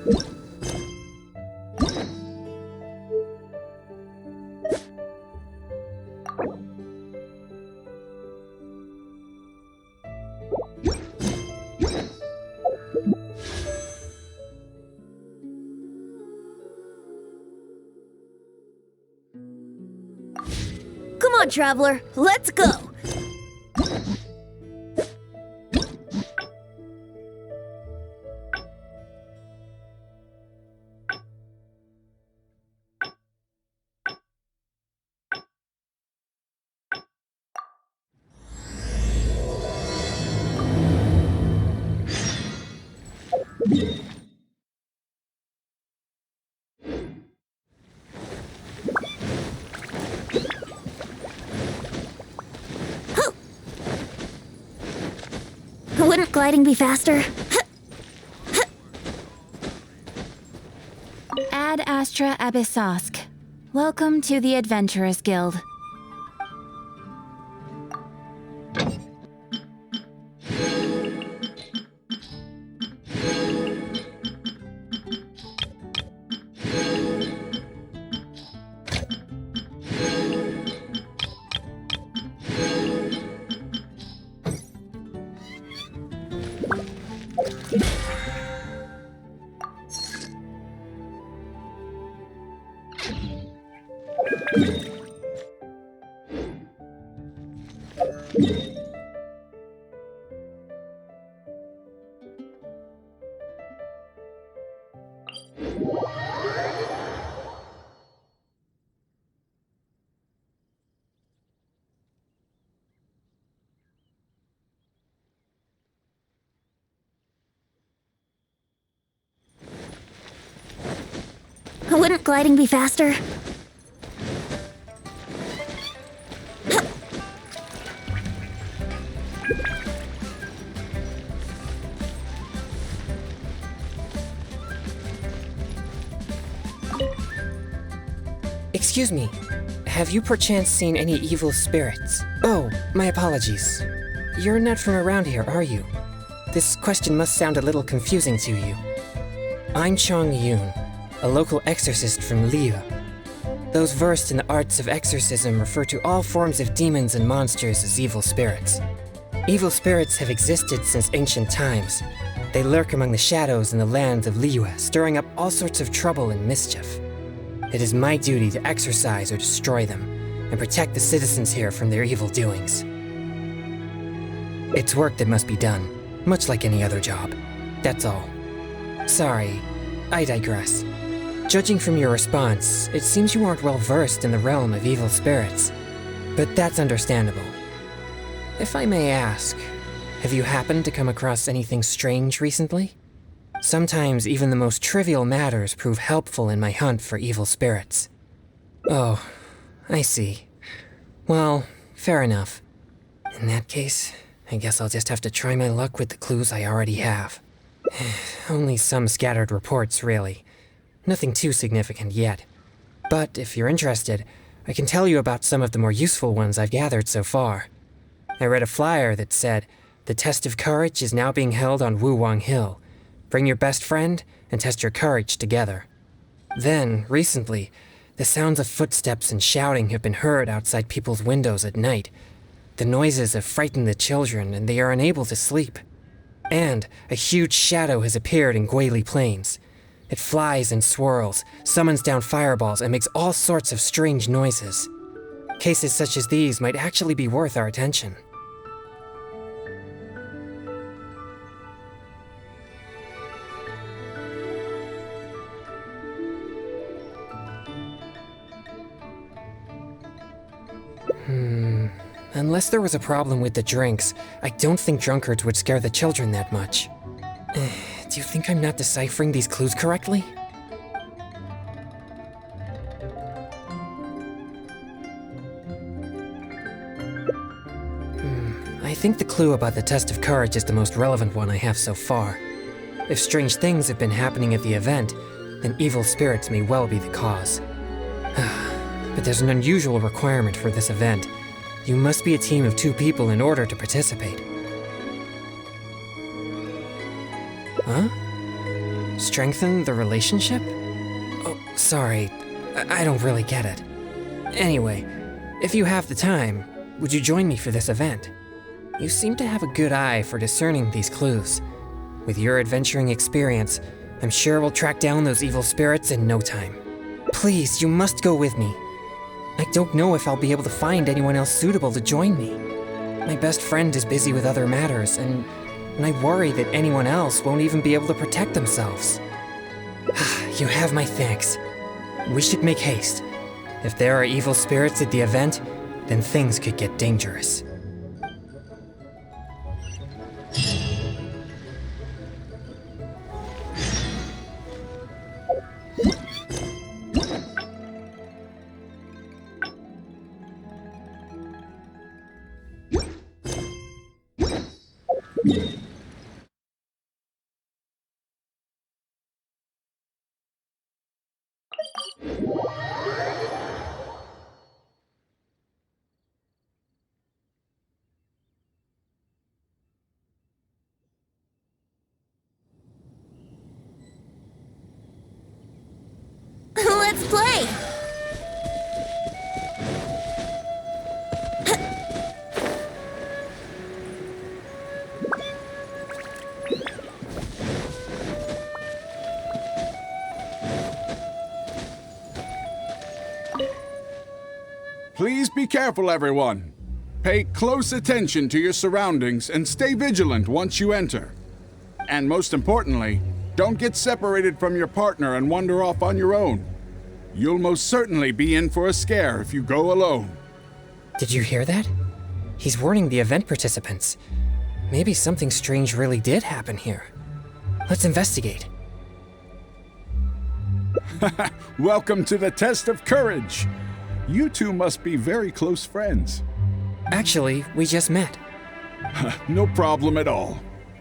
Come on, Traveler, let's go! Wouldn't gliding be faster? Ad Astra Abyssosk. Welcome to the Adventurers Guild. Wouldn't gliding be faster? Excuse me, have you perchance seen any evil spirits? Oh, my apologies. You're not from around here, are you? This question must sound a little confusing to you. I'm Chongyun, a local exorcist from Liyue. Those versed in the arts of exorcism refer to all forms of demons and monsters as evil spirits. Evil spirits have existed since ancient times. They lurk among the shadows in the land of Liyue, stirring up all sorts of trouble and mischief. It is my duty to exorcise or destroy them, and protect the citizens here from their evil doings. It's work that must be done, much like any other job. That's all. Sorry, I digress. Judging from your response, it seems you aren't well versed in the realm of evil spirits. But that's understandable. If I may ask, have you happened to come across anything strange recently? Sometimes even the most trivial matters prove helpful in my hunt for evil spirits. Oh, I see. Well, fair enough. In that case, I guess I'll just have to try my luck with the clues I already have. Only some scattered reports, really. Nothing too significant yet. But if you're interested, I can tell you about some of the more useful ones I've gathered so far. I read a flyer that said, "The test of courage is now being held on Wuwang Hill. Bring your best friend and test your courage together." Then, recently, the sounds of footsteps and shouting have been heard outside people's windows at night. The noises have frightened the children and they are unable to sleep. And a huge shadow has appeared in Guili Plains. It flies and swirls, summons down fireballs, and makes all sorts of strange noises. Cases such as these might actually be worth our attention. Unless there was a problem with the drinks, I don't think drunkards would scare the children that much. Do you think I'm not deciphering these clues correctly? I think the clue about the test of courage is the most relevant one I have so far. If strange things have been happening at the event, then evil spirits may well be the cause. But there's an unusual requirement for this event. You must be a team of 2 people in order to participate. Huh? Strengthen the relationship? Oh, sorry. I don't really get it. Anyway, if you have the time, would you join me for this event? You seem to have a good eye for discerning these clues. With your adventuring experience, I'm sure we'll track down those evil spirits in no time. Please, you must go with me. I don't know if I'll be able to find anyone else suitable to join me. My best friend is busy with other matters, and I worry that anyone else won't even be able to protect themselves. You have my thanks. We should make haste. If there are evil spirits at the event, then things could get dangerous. Let's play! Please be careful, everyone. Pay close attention to your surroundings and stay vigilant once you enter. And most importantly, don't get separated from your partner and wander off on your own. You'll most certainly be in for a scare if you go alone. Did you hear that? He's warning the event participants. Maybe something strange really did happen here. Let's investigate. Welcome to the test of courage. You two must be very close friends. Actually, we just met. No problem at all.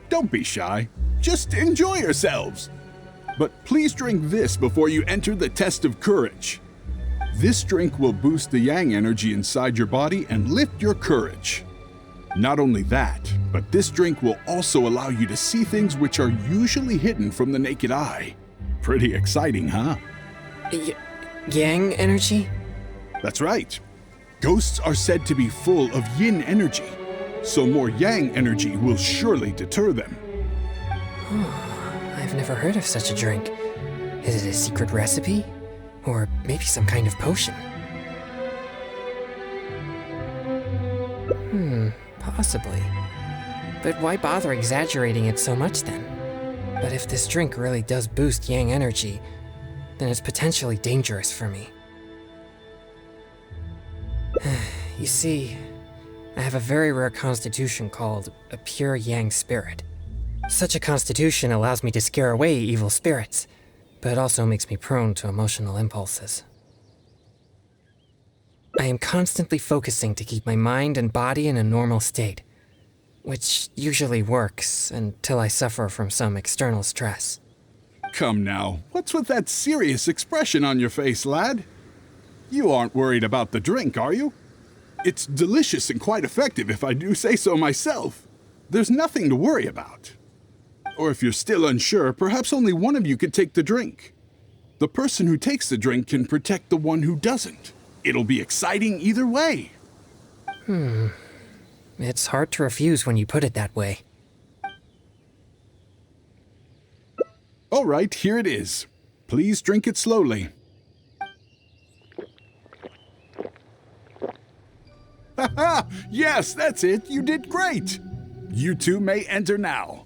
Don't be shy. Just enjoy yourselves. But please drink this before you enter the test of courage. This drink will boost the yang energy inside your body and lift your courage. Not only that, but this drink will also allow you to see things which are usually hidden from the naked eye. Pretty exciting, huh? Yang energy? That's right. Ghosts are said to be full of yin energy, so more yang energy will surely deter them. I've never heard of such a drink. Is it a secret recipe? Or maybe some kind of potion? Possibly. But why bother exaggerating it so much then? But if this drink really does boost yang energy, then it's potentially dangerous for me. You see, I have a very rare constitution called a pure yang spirit. Such a constitution allows me to scare away evil spirits, but it also makes me prone to emotional impulses. I am constantly focusing to keep my mind and body in a normal state, which usually works until I suffer from some external stress. Come now, what's with that serious expression on your face, lad? You aren't worried about the drink, are you? It's delicious and quite effective, if I do say so myself. There's nothing to worry about. Or if you're still unsure, perhaps only one of you could take the drink. The person who takes the drink can protect the one who doesn't. It'll be exciting either way. It's hard to refuse when you put it that way. All right, here it is. Please drink it slowly. Ha! Yes, that's it. You did great. You two may enter now.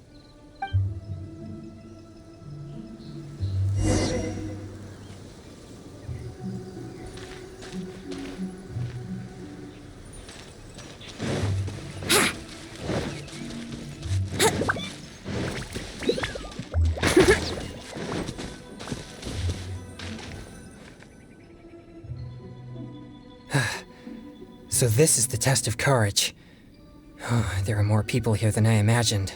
So this is the test of courage. There are more people here than I imagined.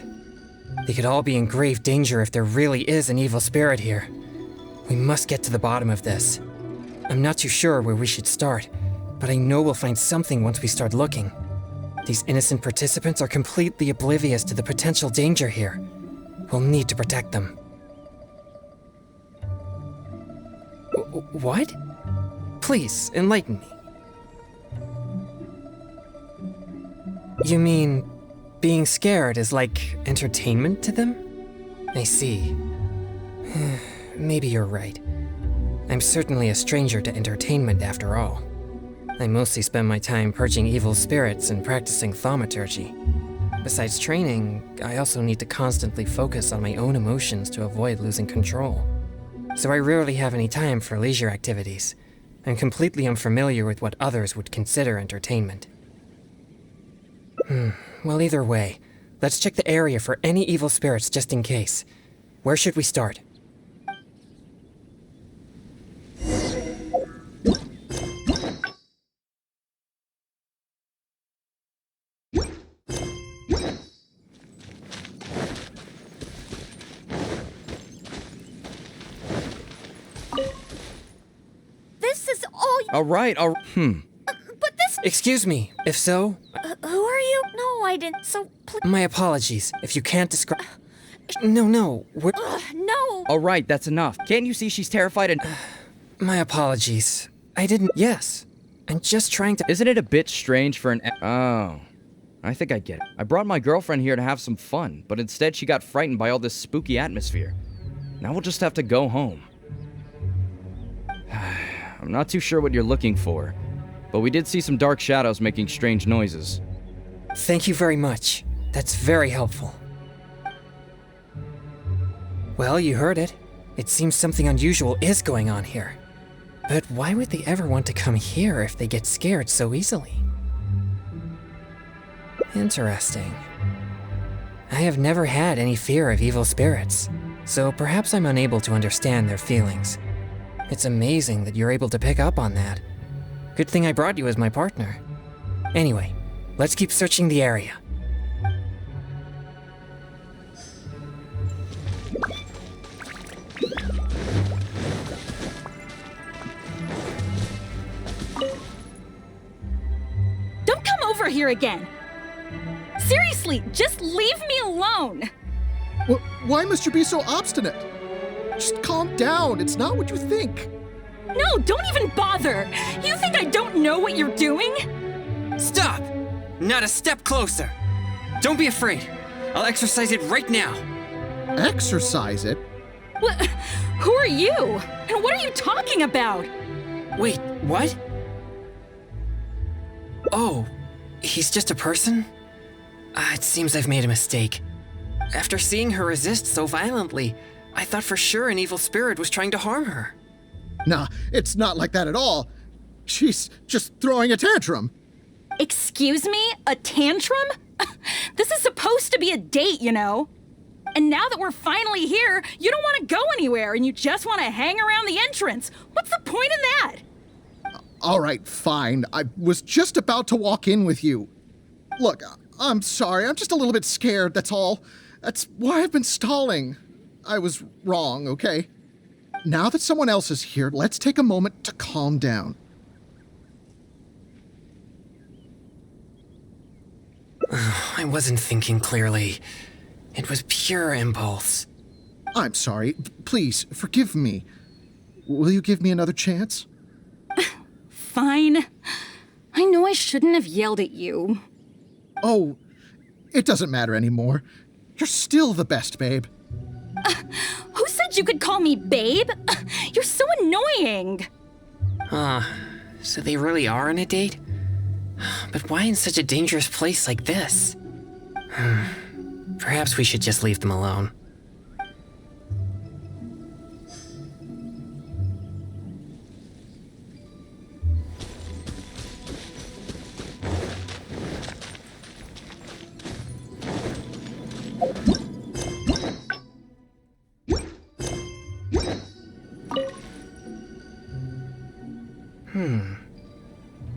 They could all be in grave danger if there really is an evil spirit here. We must get to the bottom of this. I'm not too sure where we should start, but I know we'll find something once we start looking. These innocent participants are completely oblivious to the potential danger here. We'll need to protect them. What? Please, enlighten me. You mean, being scared is like entertainment to them? I see. Maybe you're right. I'm certainly a stranger to entertainment after all. I mostly spend my time purging evil spirits and practicing thaumaturgy. Besides training, I also need to constantly focus on my own emotions to avoid losing control. So I rarely have any time for leisure activities. I'm completely unfamiliar with what others would consider entertainment. Well, either way, let's check the area for any evil spirits just in case. Where should we start? This is all. All right. But this. Excuse me, if so, Who are you? No, I didn't. So please. my apologies. If you can't describe... No, we're... No. All right, that's enough. Can't you see she's terrified and... My apologies. I didn't... Yes. I'm just trying to... Isn't it a bit strange for an... Oh. I think I get it. I brought my girlfriend here to have some fun, but instead she got frightened by all this spooky atmosphere. Now we'll just have to go home. I'm not too sure what you're looking for, but we did see some dark shadows making strange noises. Thank you very much. That's very helpful. Well, you heard it. It seems something unusual is going on here. But why would they ever want to come here if they get scared so easily? Interesting. I have never had any fear of evil spirits, so perhaps I'm unable to understand their feelings. It's amazing that you're able to pick up on that. Good thing I brought you as my partner. Anyway, let's keep searching the area. Don't come over here again! Seriously, just leave me alone! Why must you be so obstinate? Just calm down. It's not what you think. No, don't even bother! You think I don't know what you're doing? Stop! Not a step closer! Don't be afraid. I'll exercise it right now. Exercise it? What? Who are you? And what are you talking about? Wait, what? Oh, he's just a person? It seems I've made a mistake. After seeing her resist so violently, I thought for sure an evil spirit was trying to harm her. Nah, it's not like that at all. She's just throwing a tantrum. Excuse me? A tantrum? This is supposed to be a date, you know? And now that we're finally here, you don't want to go anywhere and you just want to hang around the entrance. What's the point in that? All right, fine. I was just about to walk in with you. Look, I'm sorry. I'm just a little bit scared, that's all. That's why I've been stalling. I was wrong, okay? Now that someone else is here, let's take a moment to calm down. I wasn't thinking clearly. It was pure impulse. I'm sorry. Please, forgive me. Will you give me another chance? Fine. I know I shouldn't have yelled at you. Oh, it doesn't matter anymore. You're still the best, babe. Who said you could call me babe? You're so annoying. So they really are on a date? But why in such a dangerous place like this? Perhaps we should just leave them alone.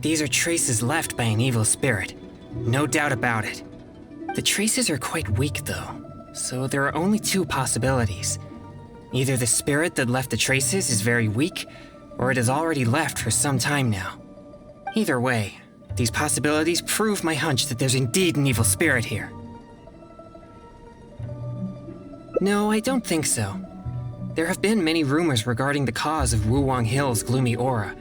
These are traces left by an evil spirit. No doubt about it. The traces are quite weak, though, so there are only two possibilities. Either the spirit that left the traces is very weak, or it has already left for some time now. Either way, these possibilities prove my hunch that there's indeed an evil spirit here. No, I don't think so. There have been many rumors regarding the cause of Wuwang Hill's gloomy aura,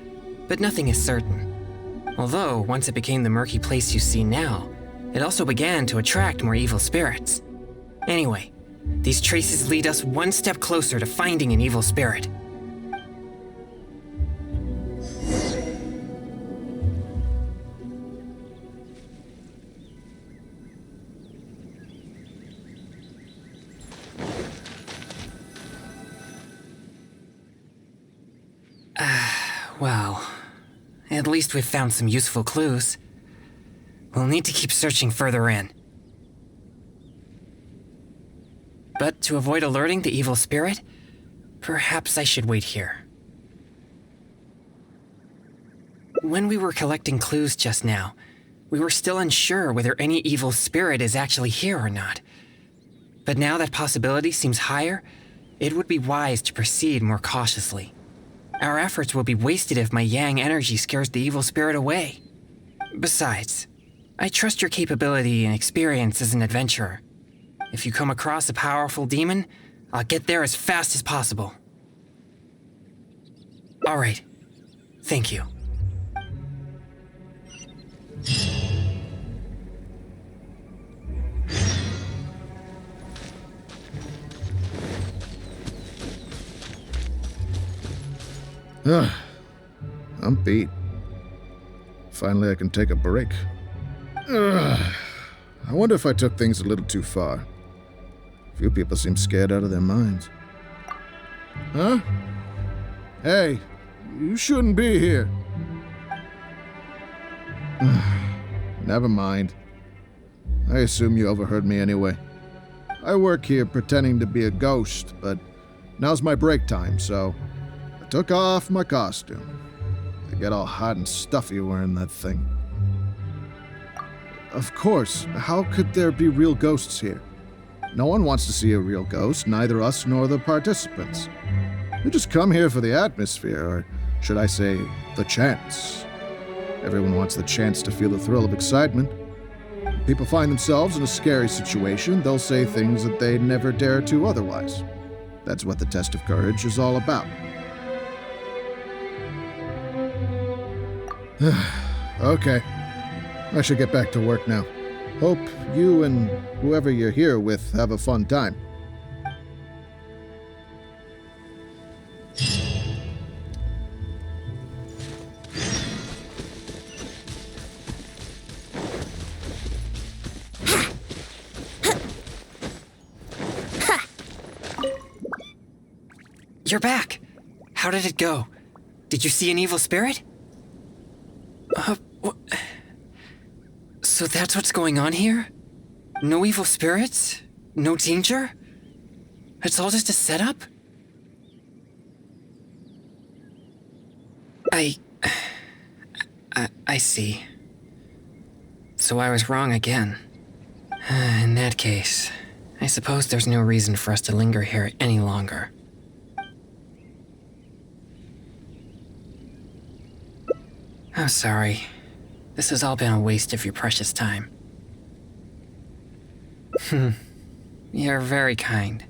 but nothing is certain. Although, once it became the murky place you see now, it also began to attract more evil spirits. Anyway, these traces lead us one step closer to finding an evil spirit. Well, at least we've found some useful clues. We'll need to keep searching further in. But to avoid alerting the evil spirit, perhaps I should wait here. When we were collecting clues just now, we were still unsure whether any evil spirit is actually here or not. But now that possibility seems higher, it would be wise to proceed more cautiously. Our efforts will be wasted if my yang energy scares the evil spirit away. Besides, I trust your capability and experience as an adventurer. If you come across a powerful demon, I'll get there as fast as possible. All right. Thank you. I'm beat. Finally, I can take a break. I wonder if I took things a little too far. Few people seem scared out of their minds. Huh? Hey, you shouldn't be here. Never mind. I assume you overheard me anyway. I work here pretending to be a ghost, but now's my break time, so I took off my costume. I get all hot and stuffy wearing that thing. Of course, how could there be real ghosts here? No one wants to see a real ghost, neither us nor the participants. We just come here for the atmosphere, or should I say, the chance. Everyone wants the chance to feel the thrill of excitement. When people find themselves in a scary situation, they'll say things that they'd never dare to otherwise. That's what the test of courage is all about. Okay, I should get back to work now. Hope you and whoever you're here with have a fun time. You're back. How did it go? Did you see an evil spirit? So that's what's going on here? No evil spirits? No danger? It's all just a setup? I see. So I was wrong again. In that case, I suppose there's no reason for us to linger here any longer. I'm sorry. This has all been a waste of your precious time. You're very kind.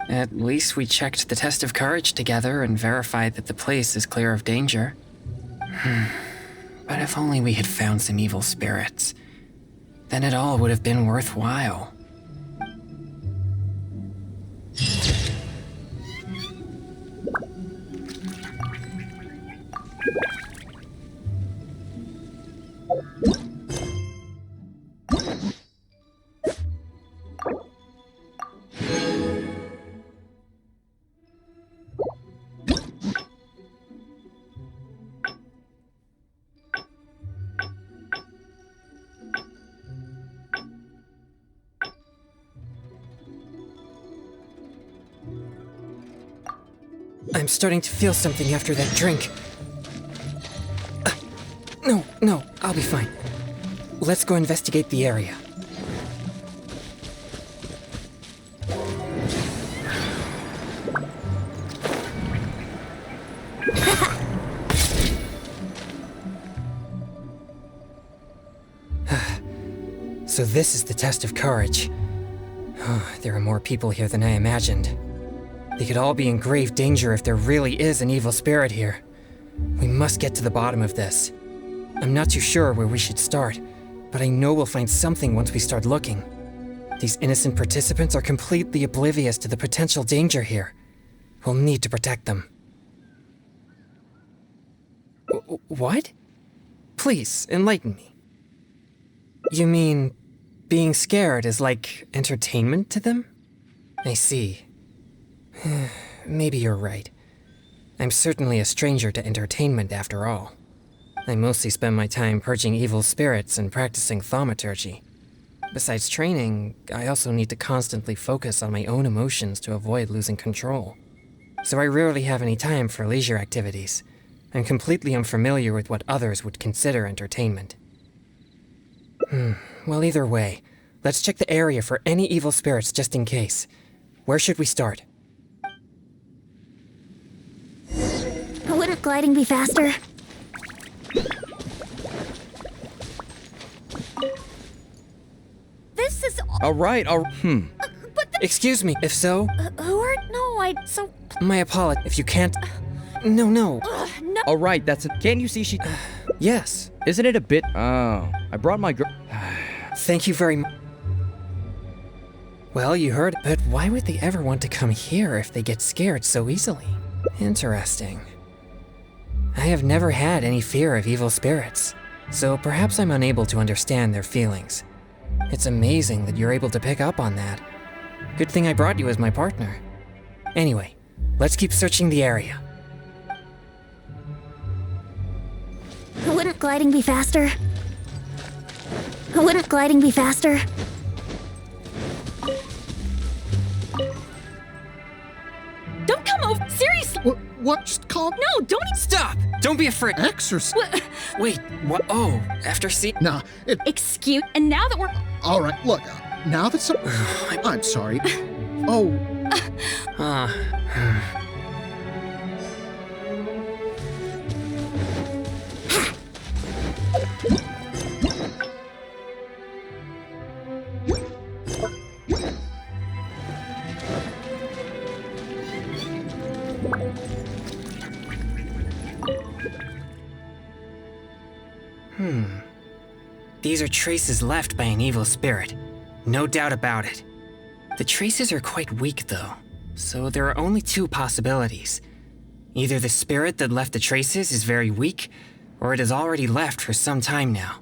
At least we checked the test of courage together and verified that the place is clear of danger. But if only we had found some evil spirits, then it all would have been worthwhile. I'm starting to feel something after that drink. No, I'll be fine. Let's go investigate the area. So this is the test of courage. There are more people here than I imagined. They could all be in grave danger if there really is an evil spirit here. We must get to the bottom of this. I'm not too sure where we should start, but I know we'll find something once we start looking. These innocent participants are completely oblivious to the potential danger here. We'll need to protect them. What? Please, enlighten me. You mean being scared is like entertainment to them? I see. Maybe you're right. I'm certainly a stranger to entertainment after all. I mostly spend my time purging evil spirits and practicing thaumaturgy. Besides training, I also need to constantly focus on my own emotions to avoid losing control. So I rarely have any time for leisure activities. I'm completely unfamiliar with what others would consider entertainment. Well, either way, let's check the area for any evil spirits just in case. Where should we start? Wouldn't gliding be faster? This is All right, Excuse me, if so, who are no, I so my apologies. If you can't... No. no. all right, that's it. Can't you see she... Yes. Isn't it a bit... Oh, I brought my girl... Thank you very much. Well, you heard, but why would they ever want to come here if they get scared so easily? Interesting. I have never had any fear of evil spirits, so perhaps I'm unable to understand their feelings. It's amazing that you're able to pick up on that. Good thing I brought you as my partner. Anyway, let's keep searching the area. Wouldn't gliding be faster? Wouldn't gliding be faster? Don't come over. Seriously. What? Just calm. No, don't. Stop! Don't be afraid. Exercise. Wait, what? Oh, after seeing... Nah, Excuse. And now that we're. all right, look, now that some... I'm sorry. Oh, These are traces left by an evil spirit. No doubt about it. The traces are quite weak, though, so there are only two possibilities. Either the spirit that left the traces is very weak, or it has already left for some time now.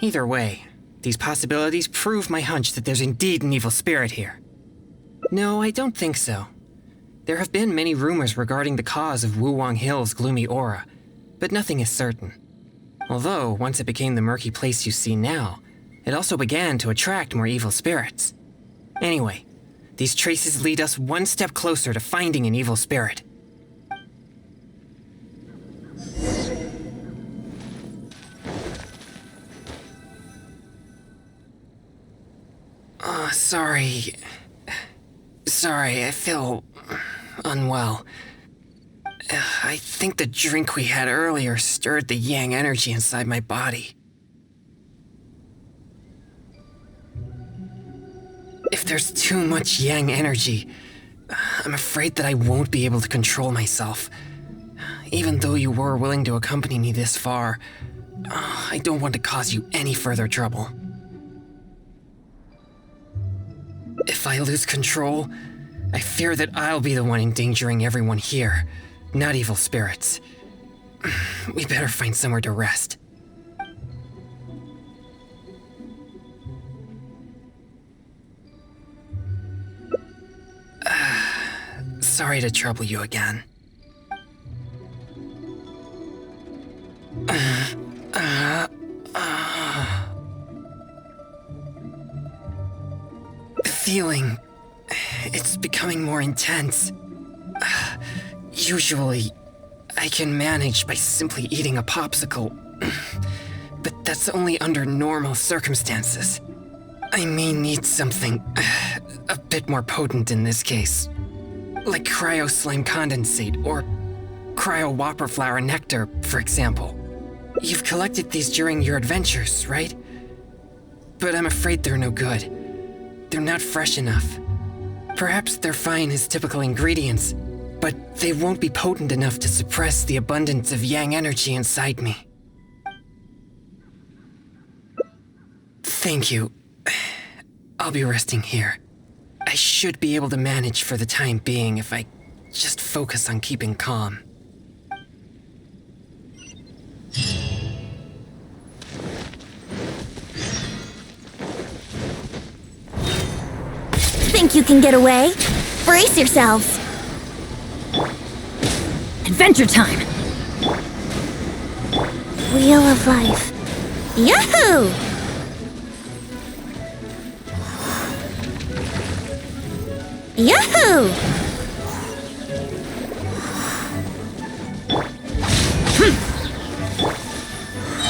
Either way, these possibilities prove my hunch that there's indeed an evil spirit here. No, I don't think so. There have been many rumors regarding the cause of Wuwang Hill's gloomy aura, but nothing is certain. Although, once it became the murky place you see now, it also began to attract more evil spirits. Anyway, these traces lead us one step closer to finding an evil spirit. Sorry, I feel unwell. I think the drink we had earlier stirred the yang energy inside my body. If there's too much yang energy, I'm afraid that I won't be able to control myself. Even though you were willing to accompany me this far, I don't want to cause you any further trouble. If I lose control, I fear that I'll be the one endangering everyone here, not evil spirits. We better find somewhere to rest. Sorry to trouble you again. The feeling, it's becoming more intense. Usually, I can manage by simply eating a popsicle, but that's only under normal circumstances. I may need something a bit more potent in this case, like cryo slime condensate or cryo whopper flower nectar, for example. You've collected these during your adventures, right? But I'm afraid they're no good. They're not fresh enough. Perhaps they're fine as typical ingredients, but they won't be potent enough to suppress the abundance of yang energy inside me. Thank you. I'll be resting here. I should be able to manage for the time being if I just focus on keeping calm. Think you can get away? Brace yourselves. Adventure time! Wheel of Life. Yahoo! Yahoo!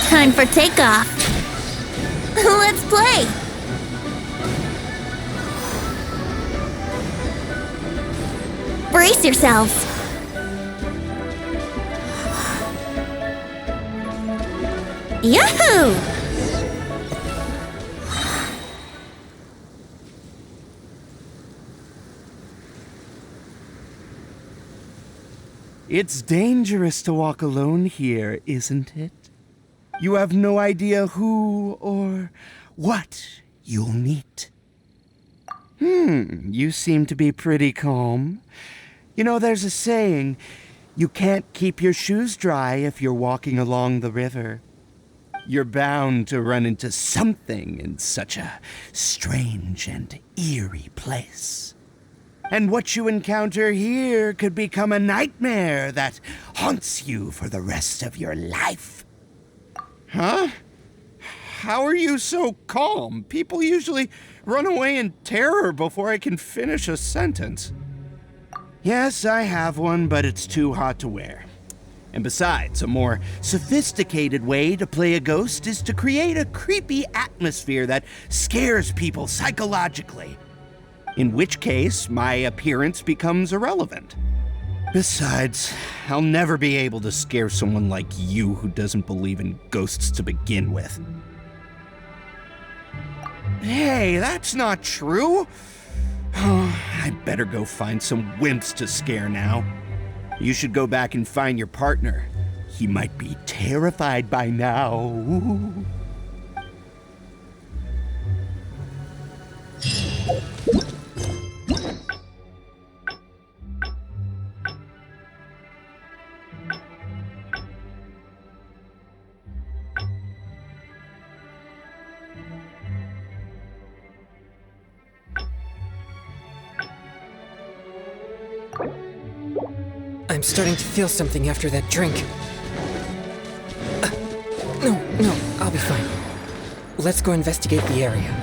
Time for takeoff. Let's play! Brace yourselves. Yahoo! It's dangerous to walk alone here, isn't it? You have no idea who or what you'll meet. You seem to be pretty calm. You know, there's a saying, you can't keep your shoes dry if you're walking along the river. You're bound to run into something in such a strange and eerie place. And what you encounter here could become a nightmare that haunts you for the rest of your life. Huh? How are you so calm? People usually run away in terror before I can finish a sentence. Yes, I have one, but it's too hot to wear. And besides, a more sophisticated way to play a ghost is to create a creepy atmosphere that scares people psychologically. In which case, my appearance becomes irrelevant. Besides, I'll never be able to scare someone like you who doesn't believe in ghosts to begin with. Hey, that's not true. I better go find some wimps to scare now. You should go back and find your partner. He might be terrified by now. I'm starting to feel something after that drink. No, I'll be fine. Let's go investigate the area.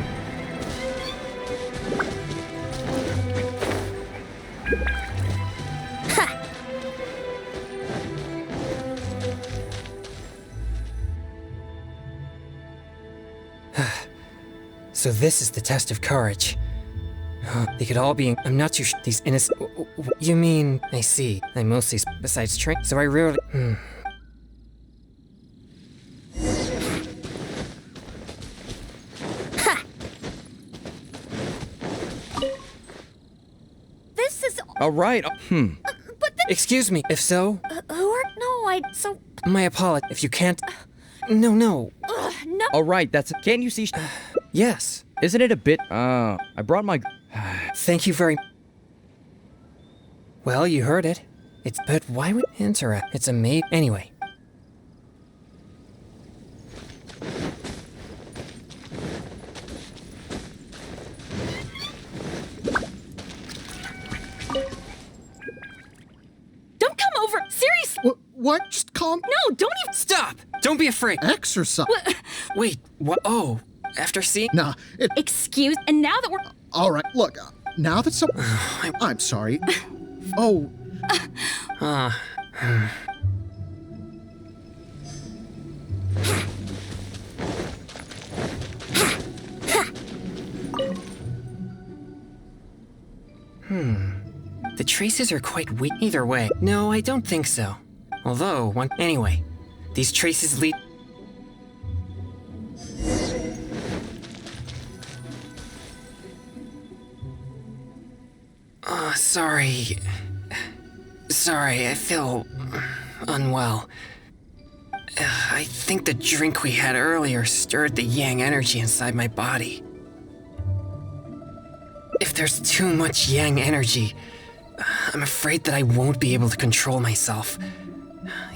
So this is the test of courage. They could all be. I'm not too sure. These innocent. You mean? I see. I mostly. Besides drink. So I rarely. This is. All right. But then. Excuse me. If so, Who are. No, I. So. my apology. If you can't. No. No. All right. That's. Can't you see? Yes. Isn't it a bit? I brought my. Thank you very. Well, you heard it. It's. But why would interact? It's a maid. Anyway. Don't come over! Seriously! What? Just calm. No, don't even. Stop! Don't be afraid. Exercise. Wait. What? Oh. After seeing. Nah, Excuse. And now that we're. all right. Look, now that some. I'm sorry. Oh, The traces are quite weak either way. No, I don't think so. Although, anyway, these traces lead. Sorry. Sorry, I feel unwell. I think the drink we had earlier stirred the yang energy inside my body. If there's too much yang energy, I'm afraid that I won't be able to control myself.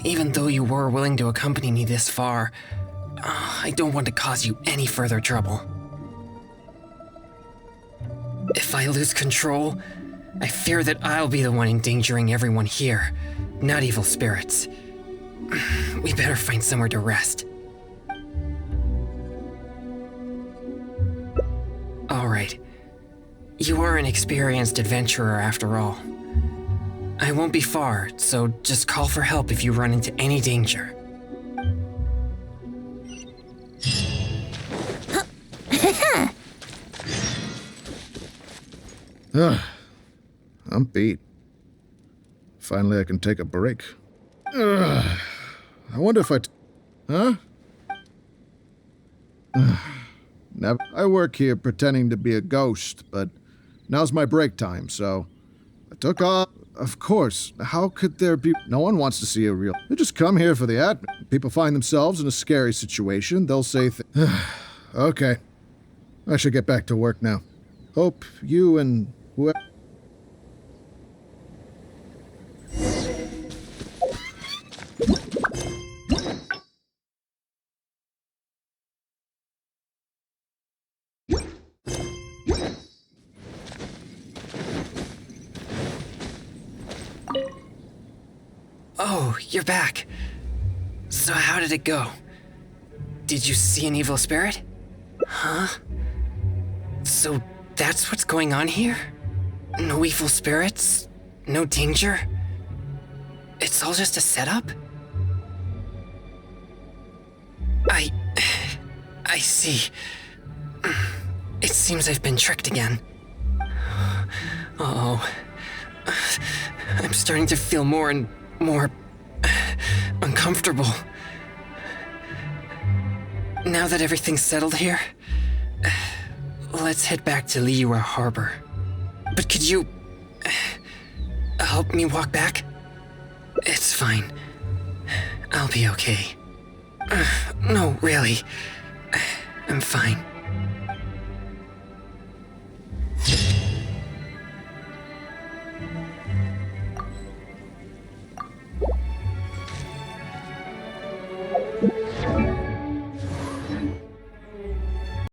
Even though you were willing to accompany me this far, I don't want to cause you any further trouble. If I lose control, I fear that I'll be the one endangering everyone here, not evil spirits. We better find somewhere to rest. Alright. You are an experienced adventurer after all. I won't be far, so just call for help if you run into any danger. I'm beat. Finally, I can take a break. I wonder if Huh? Never. I work here pretending to be a ghost, but now's my break time, so I took off. Of course, how could there be... No one wants to see a real... They just come here for the admin. People find themselves in a scary situation, they'll say Okay. I should get back to work now. Hope you and whoever... Oh, you're back. So how did it go? Did you see an evil spirit? Huh? So that's what's going on here? No evil spirits? No danger? It's all just a setup? I see. It seems I've been tricked again. Uh-oh. I'm starting to feel more and more uncomfortable. Now that everything's settled here, let's head back to Liyue Harbor. But could you help me walk back? It's fine. I'll be okay. No, really. I'm fine.